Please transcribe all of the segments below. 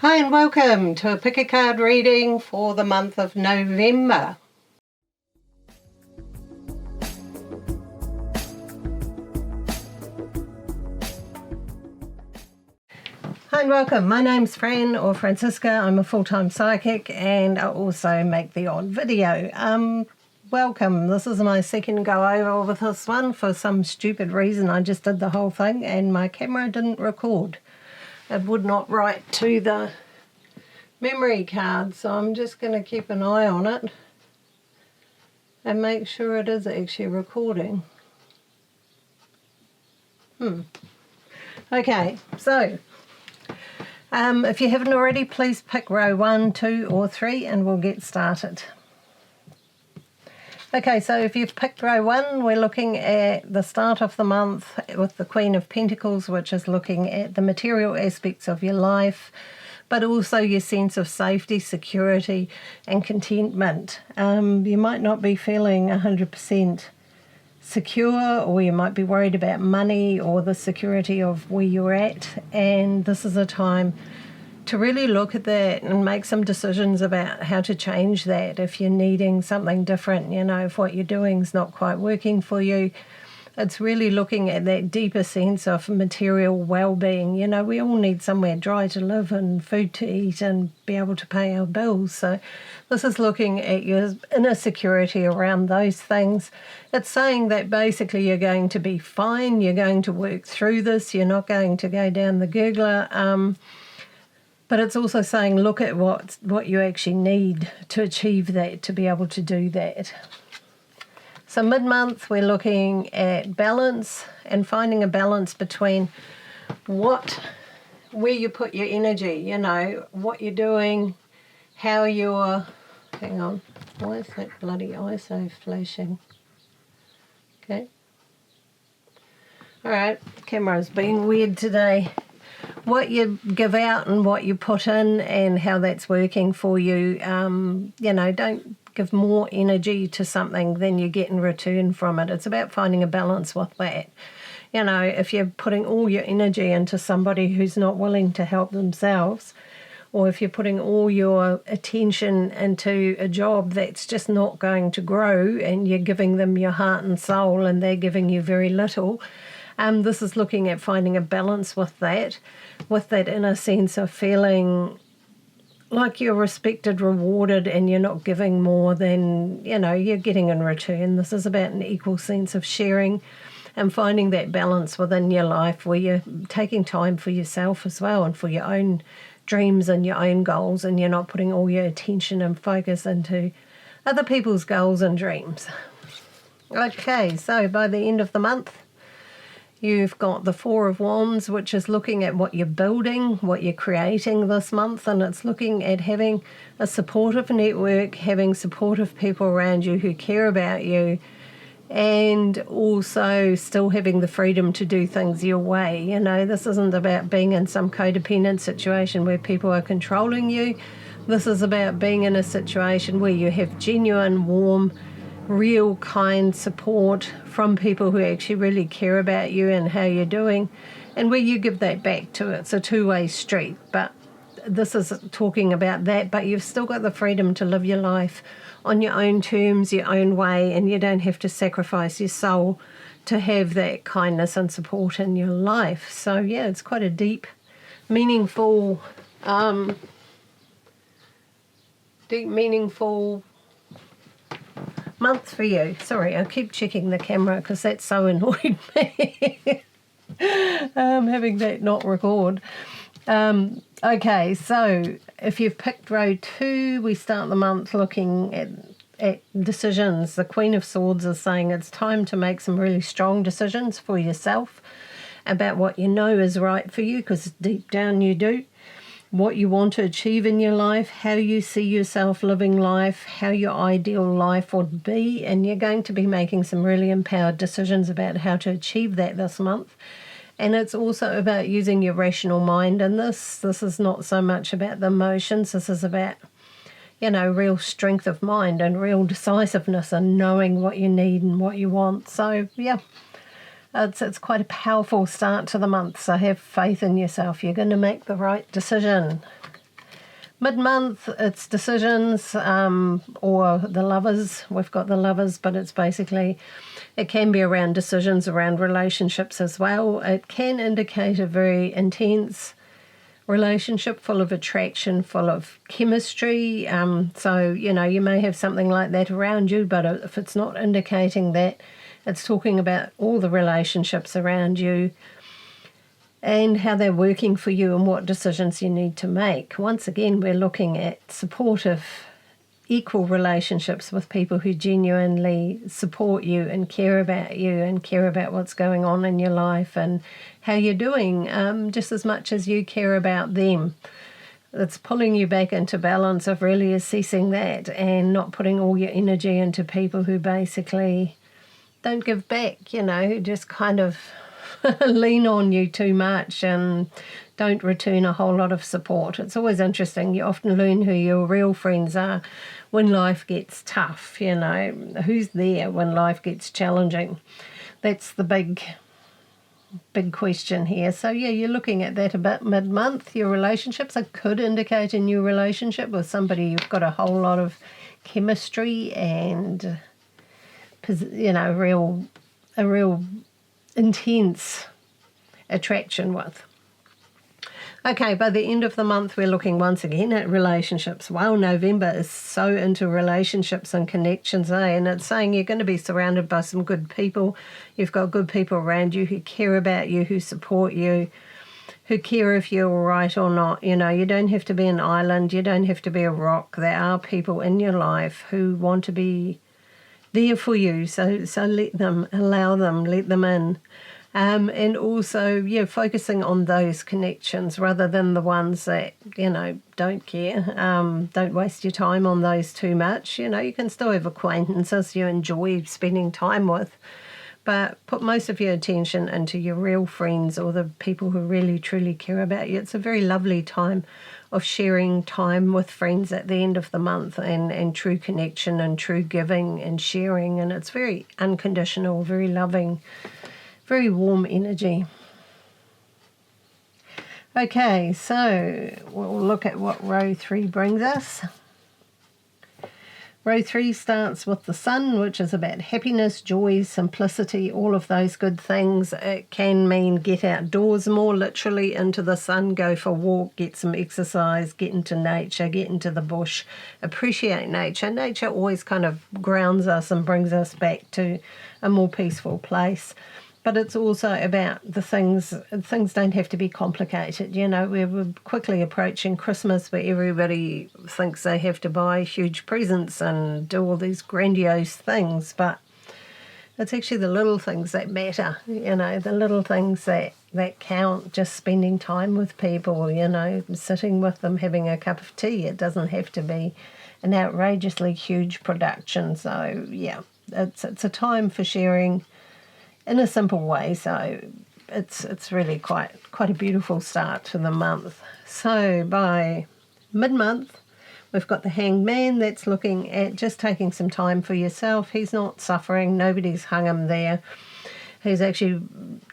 Hi and welcome to a pick a card reading for the month of November. Hi and welcome. My name's Fran or Franziska. I'm a full-time psychic and I also make the odd video. Welcome. This is my second go over with this one. For some stupid reason I just did the whole thing and my camera didn't record. It would not write to the memory card, so I'm just going to keep an eye on it and make sure it is actually recording. Okay, so if you haven't already, please pick row 1, 2 or 3 and we'll get started. Okay, so if you've picked row 1, we're looking at the start of the month with the Queen of Pentacles, which is looking at the material aspects of your life, but also your sense of safety, security and contentment. You might not be feeling 100% secure, or you might be worried about money or the security of where you're at, and this is a time to really look at that and make some decisions about how to change that. If you're needing something different, you know, if what you're doing is not quite working for you, it's really looking at that deeper sense of material well-being. You know, we all need somewhere dry to live and food to eat and be able to pay our bills. So this is looking at your inner security around those things. It's saying that basically you're going to be fine, you're going to work through this, you're not going to go down the gurgler. But it's also saying look at what you actually need to achieve that, to be able to do that. So mid-month we're looking at balance and finding a balance between where you put your energy, you know, what you're doing, how you're... Hang on, why is that bloody ISO flashing? Okay. Alright, camera's been weird today. What you give out and what you put in and how that's working for you. You know, don't give more energy to something than you get in return from it. It's about finding a balance with that. You know, if you're putting all your energy into somebody who's not willing to help themselves, or if you're putting all your attention into a job that's just not going to grow and you're giving them your heart and soul and they're giving you very little, this is looking at finding a balance with that inner sense of feeling like you're respected, rewarded, and you're not giving more than, you know, you're getting in return. This is about an equal sense of sharing and finding that balance within your life where you're taking time for yourself as well and for your own dreams and your own goals, and you're not putting all your attention and focus into other people's goals and dreams. Okay, so by the end of the month, you've got the Four of Wands, which is looking at what you're building, what you're creating this month, and it's looking at having a supportive network, having supportive people around you who care about you, and also still having the freedom to do things your way. You know, this isn't about being in some codependent situation where people are controlling you. This is about being in a situation where you have genuine, warm, real kind support from people who actually really care about you and how you're doing, and where you give that back to it. It's a two-way street, but this is talking about that, but you've still got the freedom to live your life on your own terms, your own way, and you don't have to sacrifice your soul to have that kindness and support in your life. So yeah, it's quite a deep, meaningful month for you. Sorry, I keep checking the camera because that so annoyed me. Having that not record. Okay, so if you've picked row 2, we start the month looking at decisions. The Queen of Swords is saying it's time to make some really strong decisions for yourself about what you know is right for you, because deep down you do. What you want to achieve in your life, how you see yourself living life, how your ideal life would be, and you're going to be making some really empowered decisions about how to achieve that this month. And it's also about using your rational mind in this. This is not so much about the emotions. This is about, you know, real strength of mind and real decisiveness and knowing what you need and what you want. So, yeah, it's quite a powerful start to the month. So have faith in yourself. You're going to make the right decision. Mid-month, it's decisions, or the Lovers. We've got the Lovers, but it's basically, it can be around decisions, around relationships as well. It can indicate a very intense relationship, full of attraction, full of chemistry. So, you may have something like that around you, but if it's not indicating that, it's talking about all the relationships around you and how they're working for you and what decisions you need to make. Once again, we're looking at supportive, equal relationships with people who genuinely support you and care about what's going on in your life and how you're doing, just as much as you care about them. It's pulling you back into balance of really assessing that and not putting all your energy into people who basically don't give back, who just kind of lean on you too much and don't return a whole lot of support. It's always interesting. You often learn who your real friends are when life gets tough, who's there when life gets challenging. That's the big question here. So yeah, you're looking at that about mid-month. Your relationships, it could indicate a new relationship with somebody you've got a whole lot of chemistry and a real intense attraction with. Okay, by the end of the month, we're looking once again at relationships. Wow, November is so into relationships and connections, and it's saying you're going to be surrounded by some good people. You've got good people around you who care about you, who support you, who care if you're all right or not. You don't have to be an island. You don't have to be a rock. There are people in your life who want to be there for you, so let them, allow them, let them in. And also, focusing on those connections rather than the ones that, don't care. Don't waste your time on those too much. You can still have acquaintances you enjoy spending time with, but put most of your attention into your real friends or the people who really, truly care about you. It's a very lovely time of sharing time with friends at the end of the month and true connection and true giving and sharing. And it's very unconditional, very loving, very warm energy. Okay, so we'll look at what row 3 brings us. Row 3 starts with the sun, which is about happiness, joy, simplicity, all of those good things. It can mean get outdoors more, literally into the sun, go for a walk, get some exercise, get into nature, get into the bush, appreciate nature. Nature always kind of grounds us and brings us back to a more peaceful place. But it's also about the things don't have to be complicated. We're quickly approaching Christmas where everybody thinks they have to buy huge presents and do all these grandiose things. But it's actually the little things that matter, the little things that count, just spending time with people, sitting with them, having a cup of tea. It doesn't have to be an outrageously huge production. So, yeah, it's a time for sharing in a simple way, so it's really quite a beautiful start to the month. So by mid-month, we've got the Hanged Man. That's looking at just taking some time for yourself. He's not suffering. Nobody's hung him there. He's actually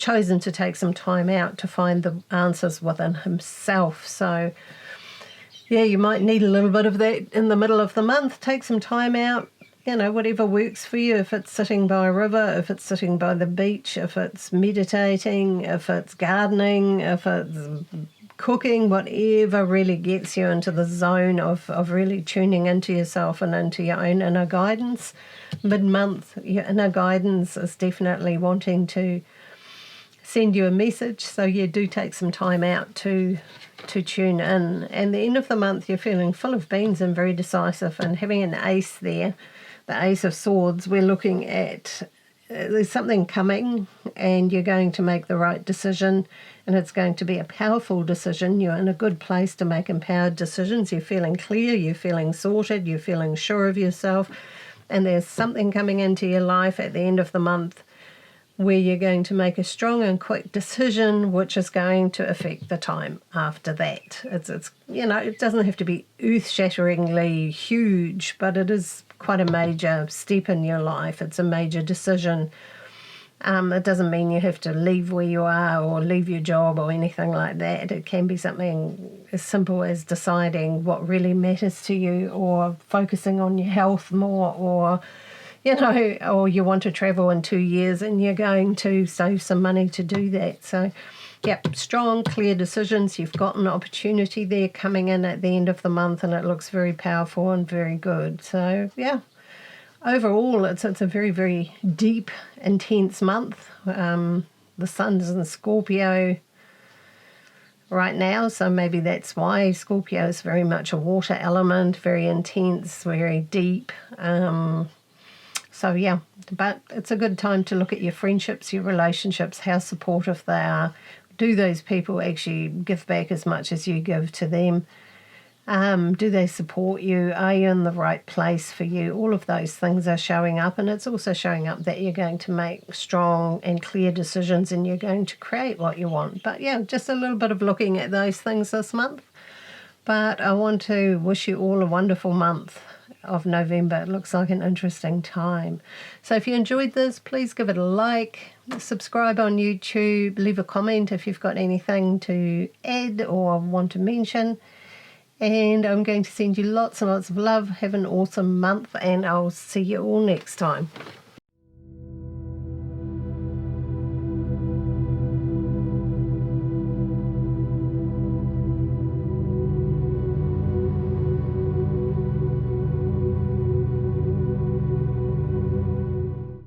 chosen to take some time out to find the answers within himself. So yeah, you might need a little bit of that in the middle of the month. Take some time out. Whatever works for you, if it's sitting by a river, if it's sitting by the beach, if it's meditating, if it's gardening, if it's cooking, whatever really gets you into the zone of really tuning into yourself and into your own inner guidance. Mid-month, your inner guidance is definitely wanting to send you a message, so do take some time out to tune in. And the end of the month, you're feeling full of beans and very decisive, and having an ace there, the Ace of Swords, we're looking at there's something coming and you're going to make the right decision, and it's going to be a powerful decision. You're in a good place to make empowered decisions. You're feeling clear, you're feeling sorted, you're feeling sure of yourself, and there's something coming into your life at the end of the month where you're going to make a strong and quick decision which is going to affect the time after that. It's it doesn't have to be earth-shatteringly huge, but it is quite a major step in your life. It's a major decision It doesn't mean you have to leave where you are or leave your job or anything like that. It can be something as simple as deciding what really matters to you, or focusing on your health more, or or you want to travel in 2 years and you're going to save some money to do that. So, strong, clear decisions. You've got an opportunity there coming in at the end of the month, and it looks very powerful and very good. So, overall, it's a very, very deep, intense month. The sun's in Scorpio right now, so maybe that's why. Scorpio is very much a water element, very intense, very deep. But it's a good time to look at your friendships, your relationships, how supportive they are. Do those people actually give back as much as you give to them? Do they support you? Are you in the right place for you? All of those things are showing up, and it's also showing up that you're going to make strong and clear decisions, and you're going to create what you want. But just a little bit of looking at those things this month. But I want to wish you all a wonderful month of November. It looks like an interesting time. So if you enjoyed this, please give it a like, subscribe on YouTube, leave a comment if you've got anything to add or want to mention. And I'm going to send you lots and lots of love. Have an awesome month, and I'll see you all next time.